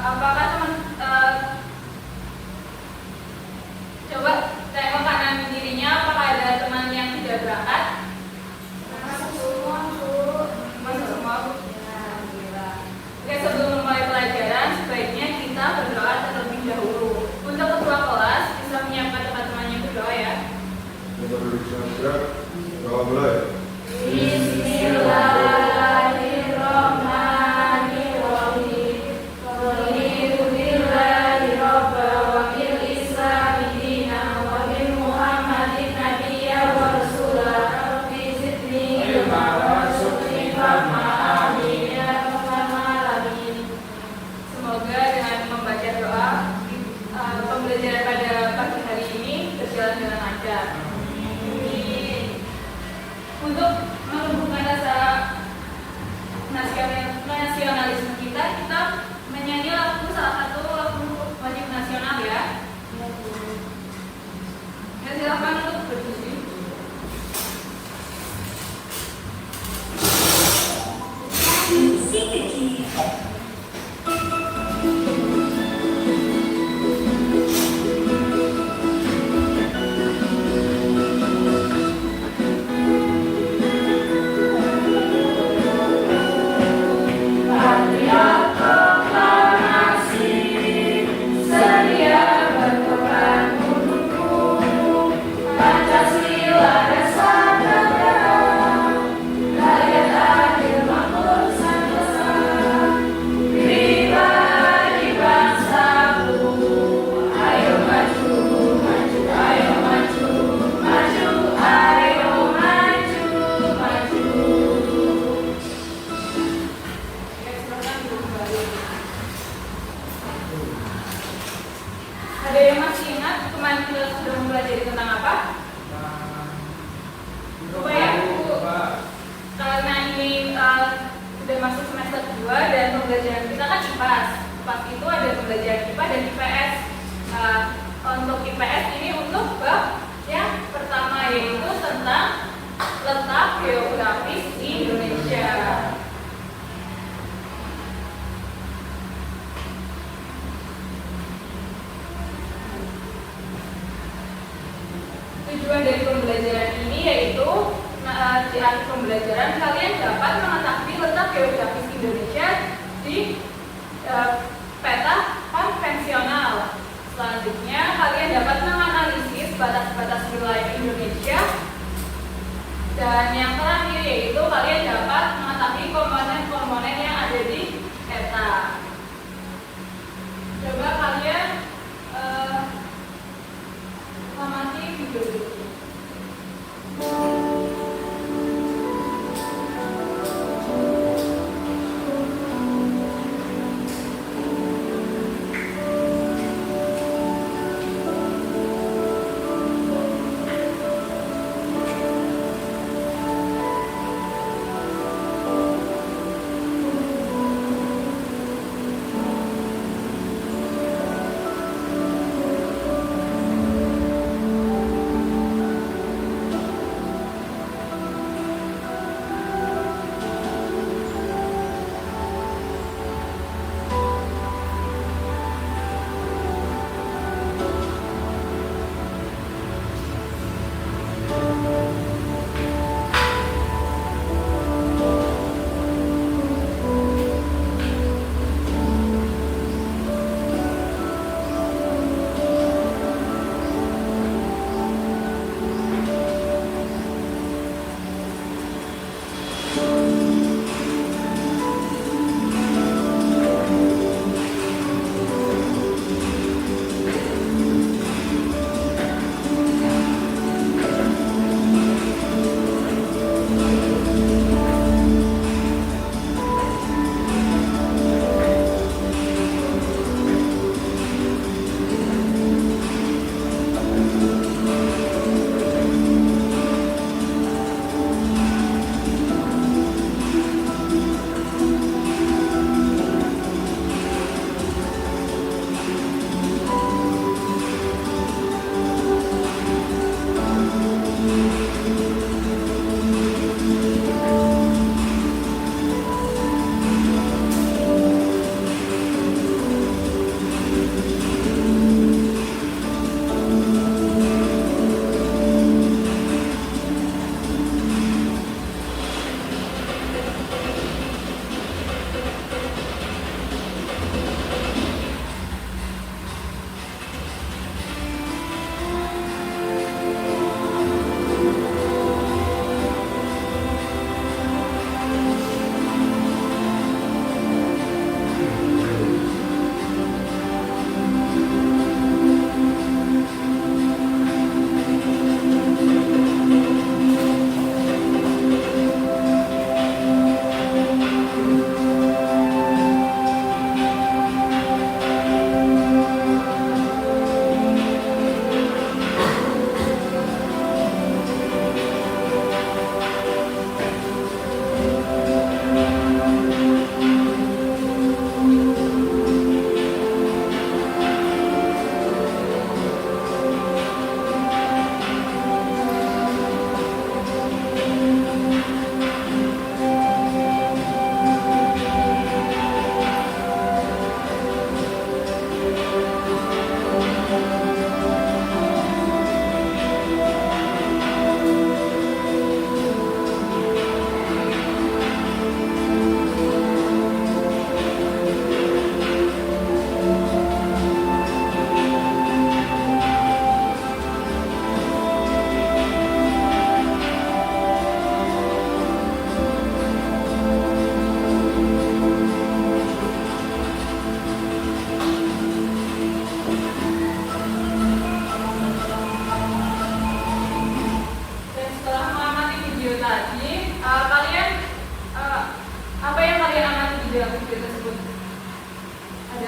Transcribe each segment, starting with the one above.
apakah teman coba tengok kanan kirinya, apakah ada teman yang tidak berangkat? Masuk semua. Ya, alhamdulillah. Oke, sebelum memulai pelajaran sebaiknya kita berdoa terlebih dahulu. Untuk ketua kelas bisa menyiapkan teman-temannya berdoa ya. Doa mulai. Semoga dengan membaca doa pembelajaran pada pagi hari ini berjalan dengan lancar. Untuk menumbuhkan rasa nasionalisme kita menyanyi lagu salah satu lagu wajib nasional ya. Ya, silakan untuk berdiri. Ada yang masih ingat kemarin kita sudah mempelajari tentang apa? Coba ya, karena ini sudah masuk semester 2 dan pembelajaran kita kan IPAS. IPAS itu ada pembelajaran IPA dan IPS. Untuk IPS ini untuk bab yang pertama yaitu tentang letak geografis Indonesia. Tujuan dari pembelajaran ini yaitu di akhir pembelajaran kalian dapat mengetahui letak geografis Indonesia di peta konvensional. Selanjutnya kalian dapat menganalisis batas-batas wilayah Indonesia, dan yang terakhir yaitu kalian dapat mengetahui komponen-komponen yang ada di peta. Coba kalian amati video ini.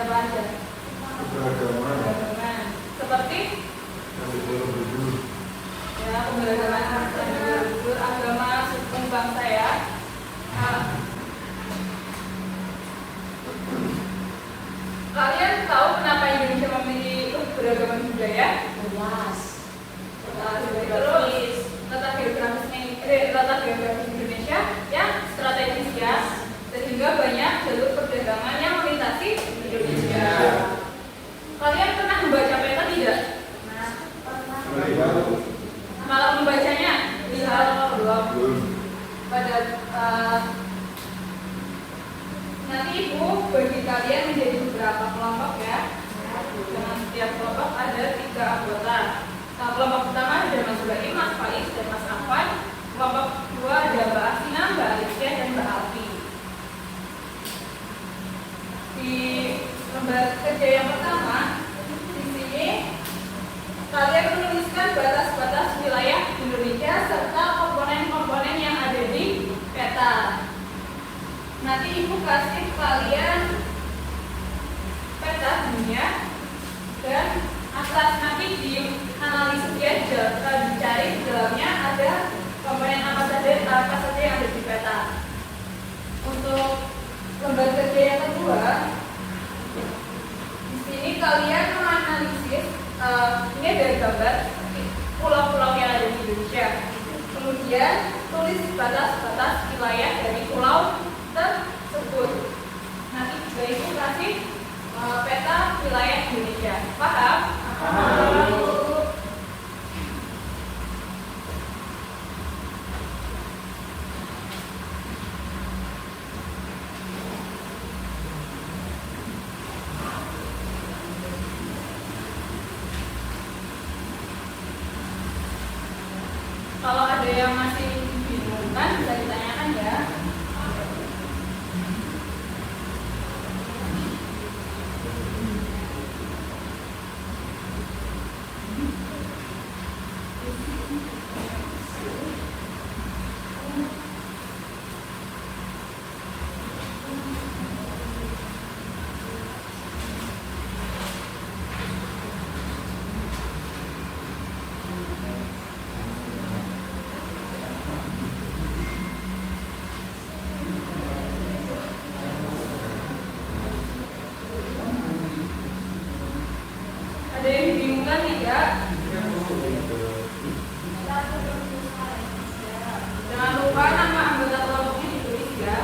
apa aja? Keberagaman. Seperti ya, keberagaman agama, suku, bangsa ya. Kalian tahu kenapa Indonesia memiliki keberagaman budaya? Jelas. Terus letak geografis Indonesia yang strategis ya, sehingga banyak jalur perdagangan yang melintasi Indonesia. Kalian pernah membaca peta tidak? Malah membacanya lihat belum. Pada nanti ibu bagi kalian menjadi beberapa kelompok ya. Dengan setiap kelompok ada 3 anggota. Nah, kelompok pertama ada Mas Ibrahim, Mas Faiz, dan Mas Afwan. Kelompok kedua ada Mbak Asina, Mbak Alicia, dan Mbak Alfi. Di lembar kerja yang pertama, di sini kalian menuliskan batas-batas wilayah Indonesia serta komponen-komponen yang ada di peta. Nanti ibu kasih kalian peta dunia dan atas nanti di analisis ya, dicari di dalamnya ada komponen apa saja yang ada di peta. Untuk lembar kerja yang kedua, di sini kalian menganalisis ini dari gambar pulau-pulau yang ada di Indonesia. Kemudian tulis batas-batas wilayah dari pulau tersebut. Nanti juga ibu kasih peta wilayah Indonesia. Paham? Paham. Kalau ada yang masih bingung kan bisa ditanyakan ya. Ada yang dibingungkan tidak? Jangan lupa nama anggota kelompoknya ditulis ya.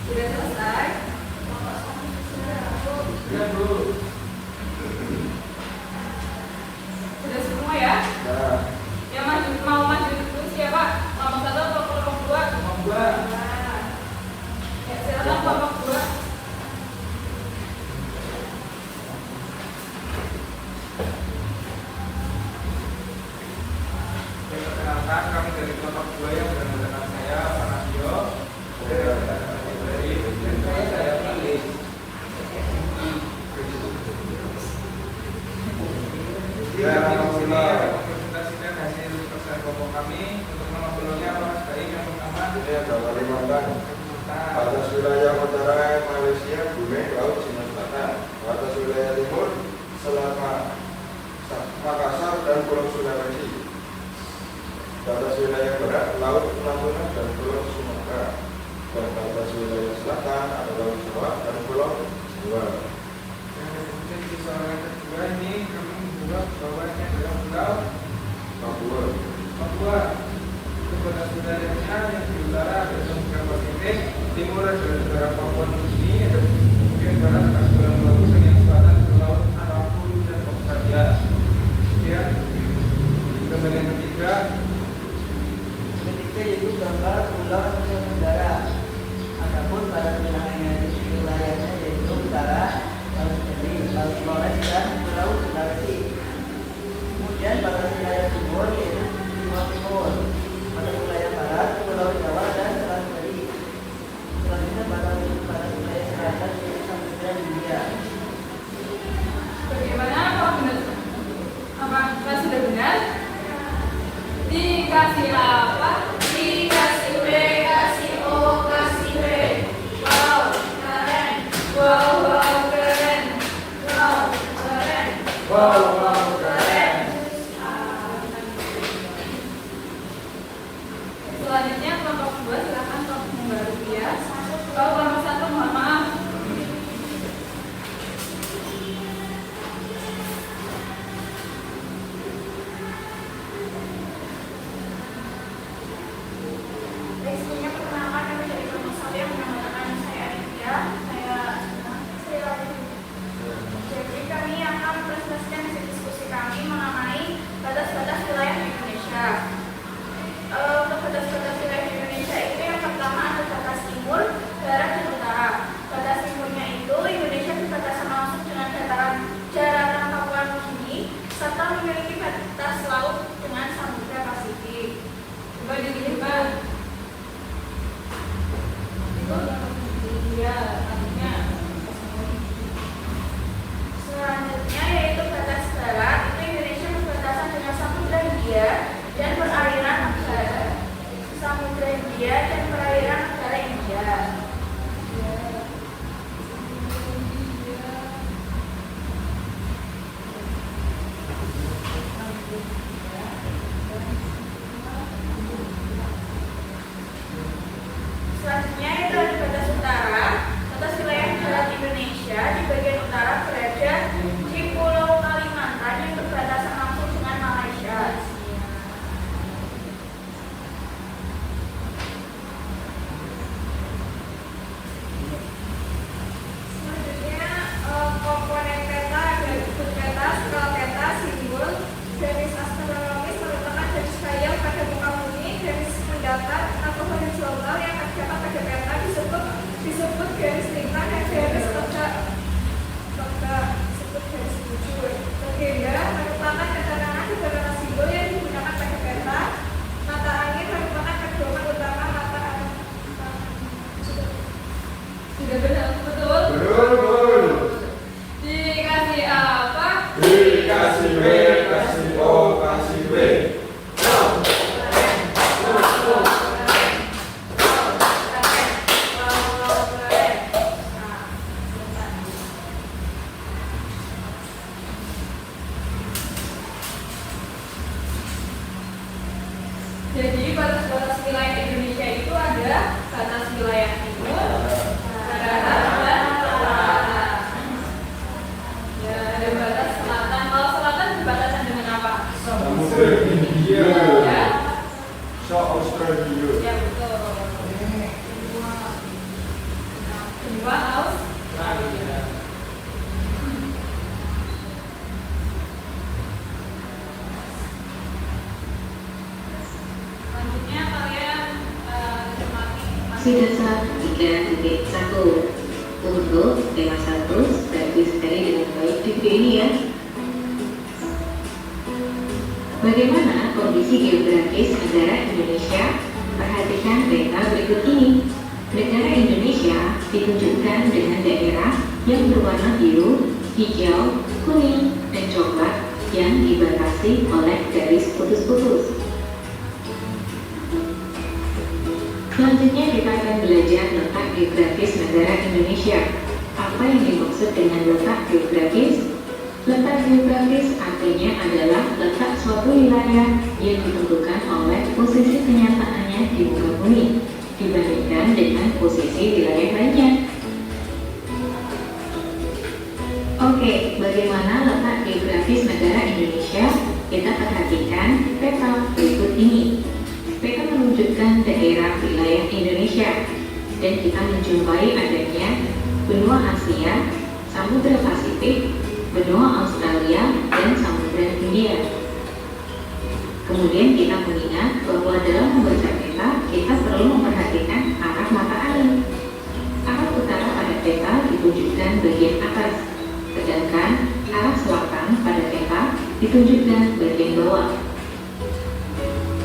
Sudah selesai? Sudah semua ya? Yang mau maju dulu siapa? Kelompok 1 atau kelompok 2? Kelompok 2. Ya, silakan kelompok 2. Perkenalkan, kami dari kelompok 2 yang bersama saya, Pak Nasio. Presentasikan hasil persen kelompok kami. Untuk nama belumnya Mas Baik yang pertama. Ini ada Kalimantan, batas wilayah utara Malaysia, Brunei, Laut Cina Selatan, batas wilayah timur selama Makassar dan Pulau Sulawesi, batas wilayah barat Laut Natuna dan Pulau Sumatera, dan batas wilayah selatan ada Laut Jawa dan Pulau Jawa. Kemudian di soal yang kedua ini kami membuat bahwa ini adalah pulau Papua. Papua. Untuk batas wilayahnya yang di utara ada Samudra Pasifik, timur adalah negara Papua Nugini, dan kemudian barat akan Kepulauan Maluku, dan yang selatan ke Laut Arafuru dan Australia. Kemudian gambar yang ketiga yaitu gambar pulau Nusa Tenggara. Adapun pada wilayahnya yaitu utara, Laut Jawa, Laut Flores dan Pulau Sulawesi. Kemudian pada wilayah timur yaitu Timor Timur. Pada wilayah barat Pulau Jawa dan Selat Bali. Selanjutnya pada wilayah selatan yaitu Samudra Hindia. Bagaimana apa sudah benar? Dikasih apa? Dikasih B, kasih O, kasih B. Wow, keren. Wow, wow, keren. Wow, keren. wow, wow, keren. Selanjutnya kelompok 2, silakan kelompok membaru Rupiah. Kalau kelompok 1 mohon maaf. Resminya perkenalkan kami dari kelompok 1 yang menamakan saya Aditya, saya Sri Lalini. Jadi kami akan mempresentasikan hasil diskusi kami mengenai batas-batas wilayah di Indonesia. Untuk batas-batas wilayah di Indonesia itu yang pertama ada batas timur, barat, dan utara. Batas timurnya itu Indonesia berbatasan langsung dengan daratan Papua Nugini serta memiliki batas laut dengan Samudra Pasifik. Coba dilihat. Iya, artinya Selanjutnya yaitu batas barat, itu Indonesia berbatasan dengan Samudra Hindia dan perairan negara Samudra Hindia dan perairan negara India. Selanjutnya itu ada batas utara. Batas wilayah barat Indonesia di bagian utara berada di Pulau Kalimantan yang berbatasan langsung dengan Malaysia. Selanjutnya komponen peta ada bentuk peta, skala peta, simbol, garis astronomis meletakkan garis khayal pada muka bumi, garis mendatar atau horizontal yang terdapat pada peta disebut garis lintah dan garis tegak disebut garis bujur. Legenda merupakan keterangan beberapa simbol yang digunakan pada peta. Mata angin merupakan pedoman utama mata angin. sudah benar, betul? Betul. Dikasih apa? Dikasih B, kasih O, kasih B. Jadi batas-batas wilayah Indonesia itu ada batas wilayah timur, barat, dan utara. Ya, ada batas selatan. Kalau selatan berbatasan dengan apa? Samudra Hindia. Ya, Australia. ya betul. Kedua Australia. Selanjutnya kalian cermati. Sudah saat 3.1 untuk tema 1 sudah disertai dengan baik di video ini ya. Bagaimana kondisi geografis negara Indonesia? Perhatikan peta berikut ini. Negara Indonesia ditunjukkan dengan daerah yang berwarna biru, hijau, kuning, dan coklat yang dibatasi oleh garis putus-putus. Selanjutnya kita akan belajar letak geografis negara Indonesia. Apa yang dimaksud dengan letak geografis? Letak geografis artinya adalah letak suatu wilayah yang ditentukan oleh posisi kenyataannya di muka bumi dibandingkan dengan posisi wilayah lainnya. Oke, bagaimana letak geografis negara Indonesia? Kita perhatikan peta berikut ini. Peta menunjukkan daerah wilayah Indonesia, dan kita menjumpai adanya benua Asia, Samudra Pasifik, benua Australia, dan Samudra Hindia. Kemudian kita mengingat bahwa dalam membaca peta, kita perlu memperhatikan arah mata angin. Arah utara pada peta ditunjukkan bagian atas, sedangkan arah selatan pada peta ditunjukkan bagian bawah.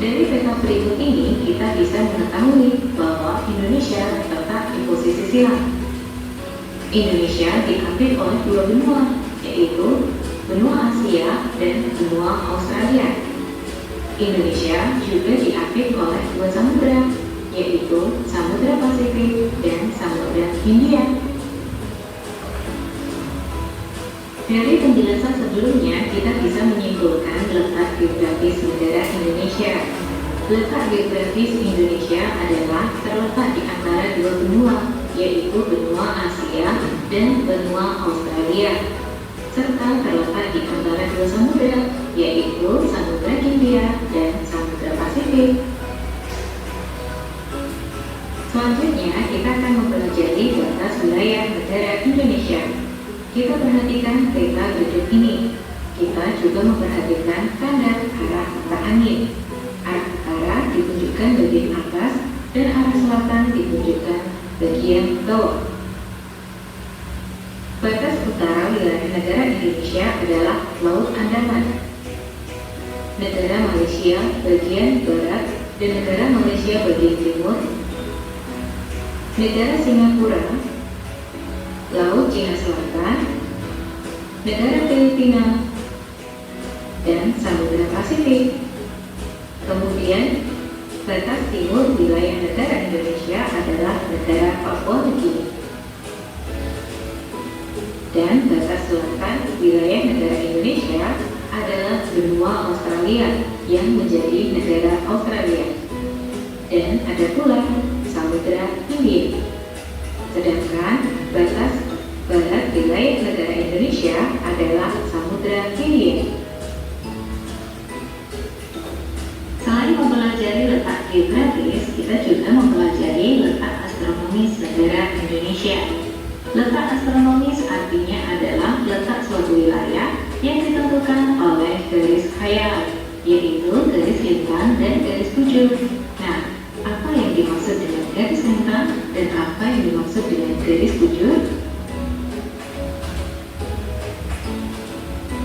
Dari peta berikut ini, kita bisa mengetahui bahwa Indonesia terletak di posisi silang. Indonesia diapit oleh dua benua, yaitu benua Asia dan benua Australia. Indonesia juga diapit oleh dua samudra, yaitu Samudra Pasifik dan Samudra Hindia. Dari penjelasan sebelumnya, kita bisa menyimpulkan letak geografis negara Indonesia. Letak geografis Indonesia adalah terletak di antara dua benua, yaitu benua Asia dan benua Australia, serta terletak di antara dua samudra, yaitu Samudra Hindia dan Samudra Pasifik. Selanjutnya, kita akan mempelajari batas wilayah negara Indonesia. Kita perhatikan peta berikut ini. Kita juga memperhatikan tanda arah mata angin. Arah utara ditunjukkan bagian atas dan arah selatan ditunjukkan bagian bawah. Batas utara wilayah negara Indonesia adalah Laut Andaman. Negara Malaysia bagian barat dan negara Malaysia bagian timur. Negara Singapura, Laut Cina Selatan, negara Filipina, dan Samudra Pasifik. Kemudian, batas timur wilayah negara Indonesia adalah negara Papua Nugini. Dan batas selatan wilayah negara Indonesia adalah benua Australia yang menjadi negara Australia. Dan ada pula Samudra Hindia. Sedangkan batas barat wilayah negara Indonesia adalah Samudra Hindia. Selain mempelajari letak geografis, kita juga mempelajari letak astronomis negara Indonesia. Letak astronomis artinya adalah letak suatu wilayah yang ditentukan oleh garis khayal, yaitu garis lintang dan garis bujur. Nah, apa yang dimaksud dengan garis lintang dan apa yang dimaksud dengan garis bujur?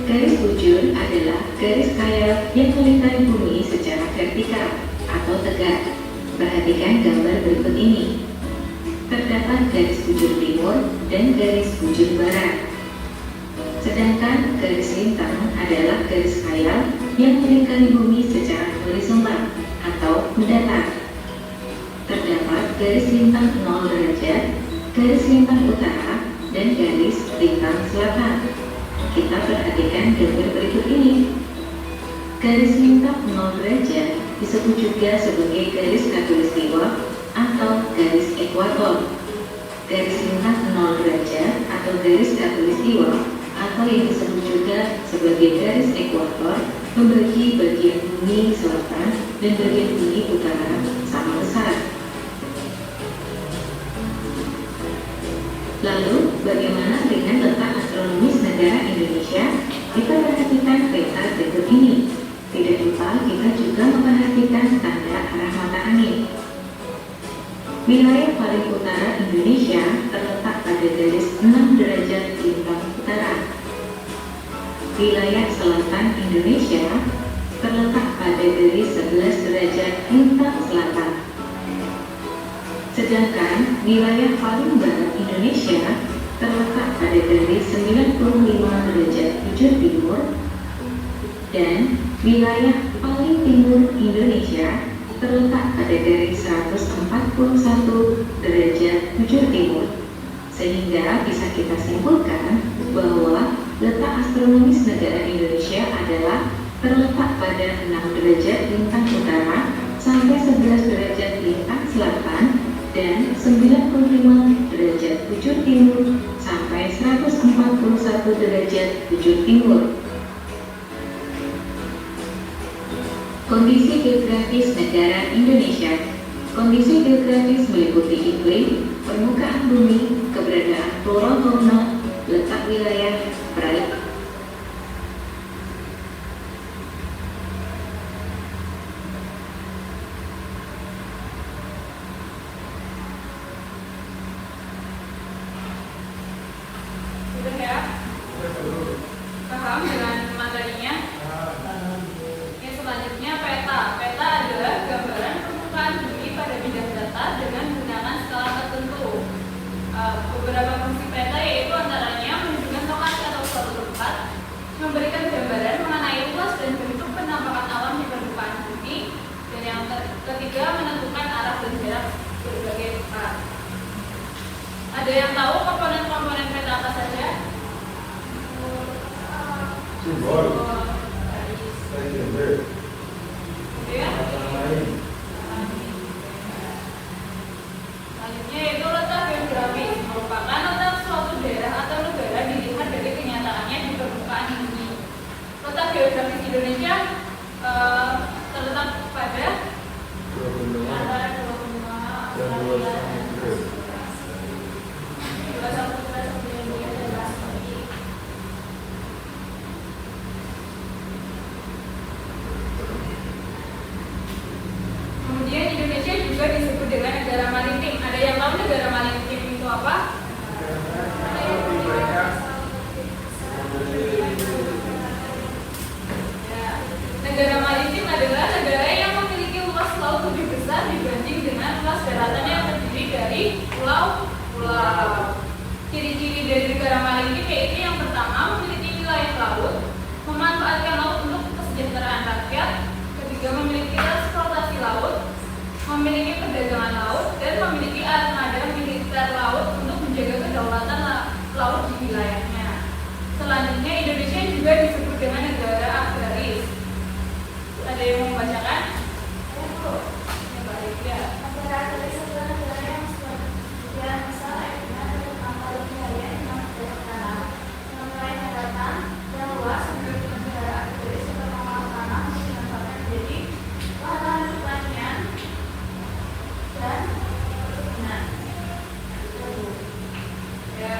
Garis bujur adalah garis khayal yang melingkari bumi secara vertikal atau tegak. Perhatikan gambar berikut ini. Terdapat garis bujur timur dan garis bujur barat. Sedangkan garis lintang adalah garis khayal yang melingkari bumi secara horizontal atau mendatar. Terdapat garis lintang 0 derajat, garis lintang utara, dan garis lintang selatan. Kita perhatikan gambar berikut ini. Garis lintang 0 derajat disebut juga sebagai garis khatulistiwa atau garis ekuator. Garis lintang 0 derajat atau garis khatulistiwa atau yang disebut juga sebagai garis ekuator membagi bagian bumi selatan dan bagian bumi utara sama besar. Lalu, bagaimana dengan letak astronomis negara Indonesia? Kita perhatikan peta berikut ini. Tidak lupa kita juga memperhatikan tanda arah mata angin. Wilayah paling utara Indonesia terletak pada garis 6 derajat lintang utara. Wilayah selatan Indonesia terletak pada garis 11 derajat lintang selatan. Sedangkan wilayah paling barat Indonesia terletak pada garis 95 derajat bujur timur, dan wilayah paling timur Indonesia terletak pada garis 141 derajat bujur timur. Sehingga bisa kita simpulkan bahwa letak astronomis negara Indonesia adalah terletak pada 6 derajat lintang utara sampai 11 derajat lintang selatan dan 95 derajat bujur timur sampai 141 derajat bujur timur. Kondisi geografis geografis meliputi iklim, permukaan bumi, keberadaan flora fauna, letak wilayah, perairan. Sudah ya? Paham dengan materinya? Yang selanjutnya peta. Peta adalah gambaran permukaan bumi pada bidang data dengan menggunakan skala tertentu. Beberapa fungsi peta yaitu antaranya menunjukkan lokasi atau suatu tempat, memberikan gambaran mengenai luas dan bentuk penampakan alam di permukaan bumi, dan yang ketiga menentukan arah dan jarak berbagai tempat. Ada yang tahu komponen-komponen peta apa saja? Simbol. Garis. Legenda. Ya. Kata lain. Selanjutnya yaitu letak geografis, merupakan letak suatu daerah atau negara dilihat dari kenyataannya di permukaan bumi. Letak geografis Indonesia terletak pada Dua benua. antara dua benua Dan dua Australia, samudra. dua samudra seperti India dan Pasifik. Kemudian Indonesia juga disebut dengan negara maritim. Ada yang tahu negara maritim itu apa? Ya. Negara maritim adalah negara yang memiliki luas laut lebih besar dibanding dengan luas daratan yang terdiri dari pulau-pulau. Ciri-ciri dari negara maritim yaitu yang pertama memiliki wilayah laut, memanfaatkan laut untuk kesejahteraan rakyat, ketiga memiliki transportasi laut, memiliki perdagangan laut, dan memiliki armada militer laut untuk menjaga kedaulatan laut di wilayahnya. Selanjutnya Indonesia juga disebut dengan negara agraris. Ada yang mau membacakan? Yang baik ya. Negara agraris adalah negara yang sebagian besar airnya terdapat di wilayah yang tidak tanah, dengan wilayah daratan yang luas. Menjadi negara agraris yang berpengalaman tanah dimanfaatkan menjadi lahan pertanian dan perkebunan. Ya.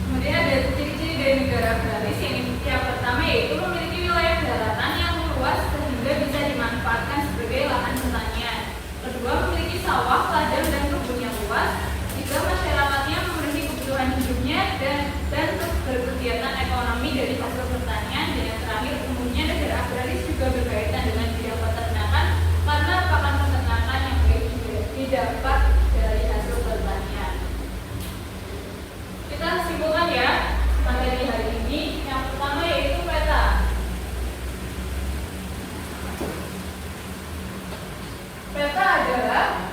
Kemudian ada ciri-ciri dari negara agraris yang pertama yaitu memiliki wilayah daratan yang luas sehingga bisa dimanfaatkan sebagai lahan pertanian. Kedua, memiliki sawah, ladang, dan kebun yang luas. Tiga, masyarakatnya memenuhi kebutuhan hidupnya dan berkegiatan ekonomi dari hasil pertanian. Dan yang terakhir, umumnya negara agraris juga berkaitan dengan bidang peternakan karena pakan peternakan yang baik juga didapat dari hasil pertanian. Kita simpulkan ya materi hari ini. Yang pertama yaitu peta. Peta adalah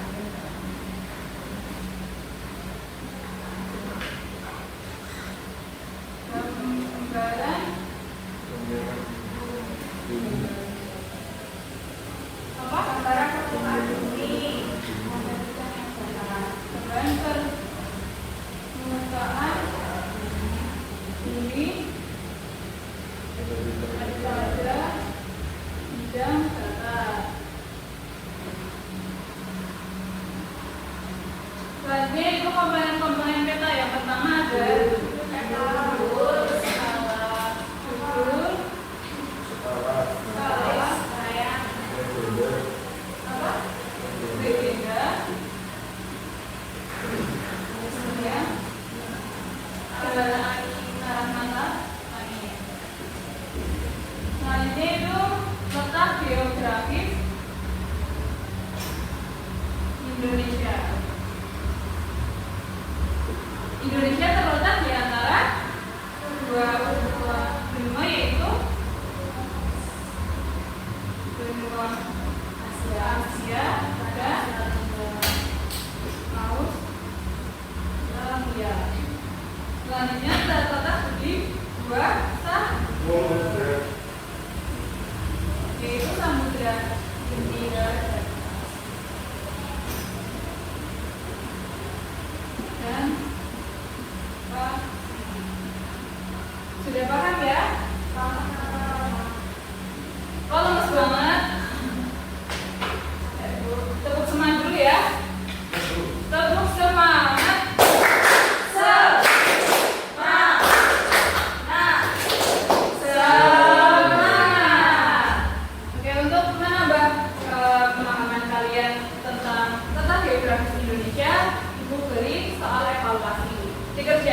gambaran apa? Gambaran permukaan bumi. Gambaran permukaan bumi pada bidang data. Selanjutnya itu komponen-komponen peta. Yang pertama ada Lurus, skala ukur, Setara. skala Legenda. apa? Legenda. Kemudian arah mata langit. Selanjutnya itu letak geografis Indonesia. Indonesia terletak di antara dua benua yaitu benua Asia dan Australia. Selanjutnya terletak di dua Samudra. yaitu Samudra Hindia dan Pasifik. Sudah paham ya? Kok lemes banget? Tepuk semangat dulu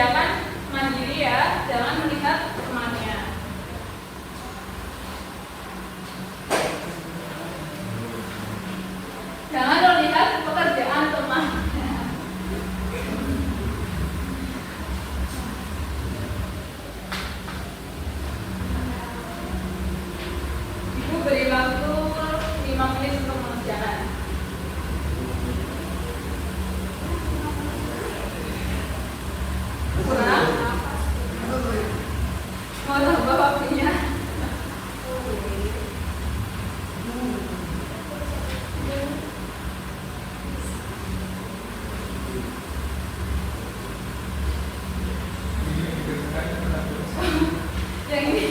kerjakan mandiri ya, jangan melihat temannya. Jangan melihat pekerjaan temannya. Ibu beri waktu 5 menit untuk mengerjakan. Kurang? Mau tambah waktunya? Yang ini.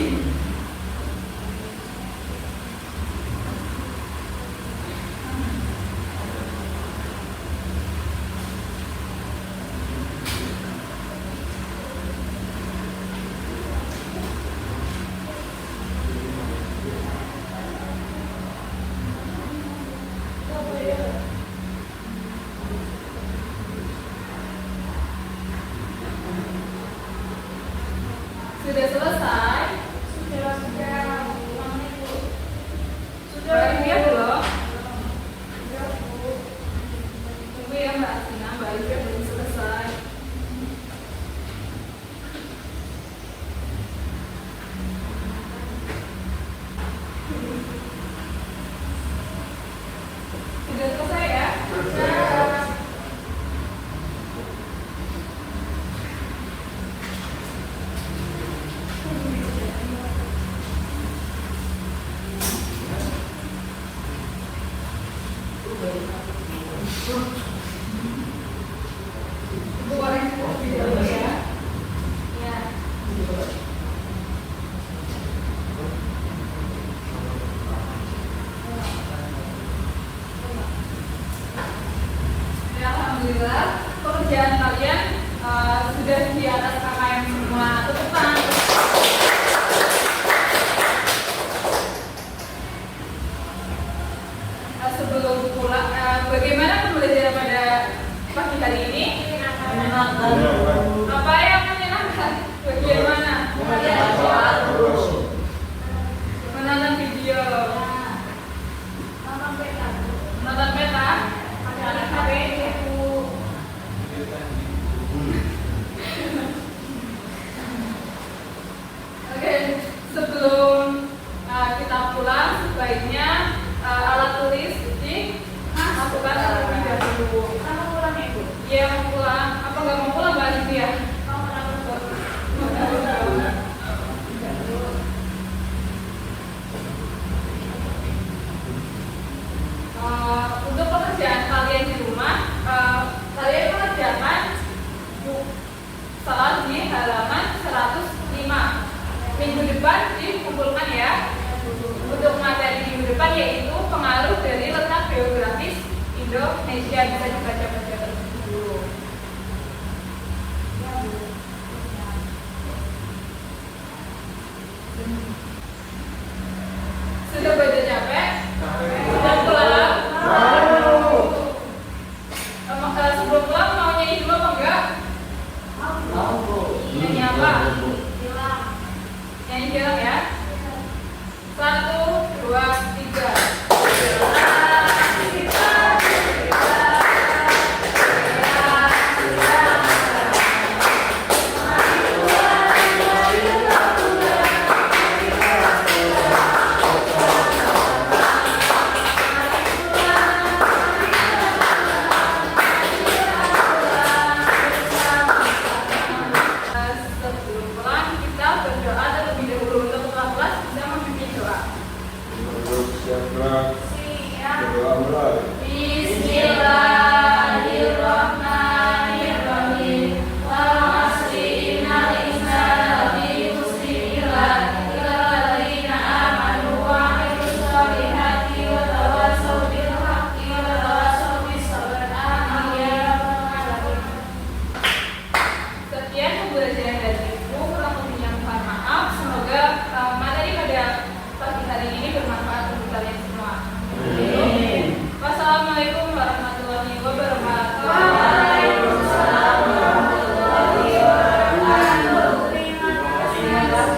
Sudah selesai? Sudah. Uangnya Bu. Olivia belum? Sudah Bu. Tunggu ya Mbak Asina, Mbak Olivia belum selesai. Sudah selesai ya? Sudah. Ibu goreng kopi dulu ya. Ya. Ya, alhamdulillah pekerjaan kalian sudah di atas KKM semua. Tepuk tangan. Sebelum pulang, bagaimana pembelajaran pada pagi hari ini? Apa yang menyenangkan? Bagian mana? Menonton video. Nonton peta. Nonton peta. Ada HP Bu. Oke, sebelum kita pulang, sebaiknya alat tulis dimasukkan terlebih dahulu. Kamu pulang ya Bu? Iya, mau pulang. Apa nggak mau pulang Mbak Livia? Kamu kenapa Bu? Untuk pekerjaan kalian di rumah, kalian mengerjakan soal di halaman 105. Minggu depan dikumpulkan ya. Untuk materi minggu depan yaitu pengaruh dari letak geografis Indonesia, bisa dibaca-baca dulu. Sudah baca capek? Sudah pulang? Sebelum pulang mau nyanyi dulu apa enggak? Mau Bu. Nyanyi apa? Bilang. Nyanyi film ya? 1, 2, 3. Sebelum pulang kita berdoa terlebih dahulu. Untuk ketua kelas bisa memimpin doa. Menurut siapa Siap. berdoa mulai. Bismillah.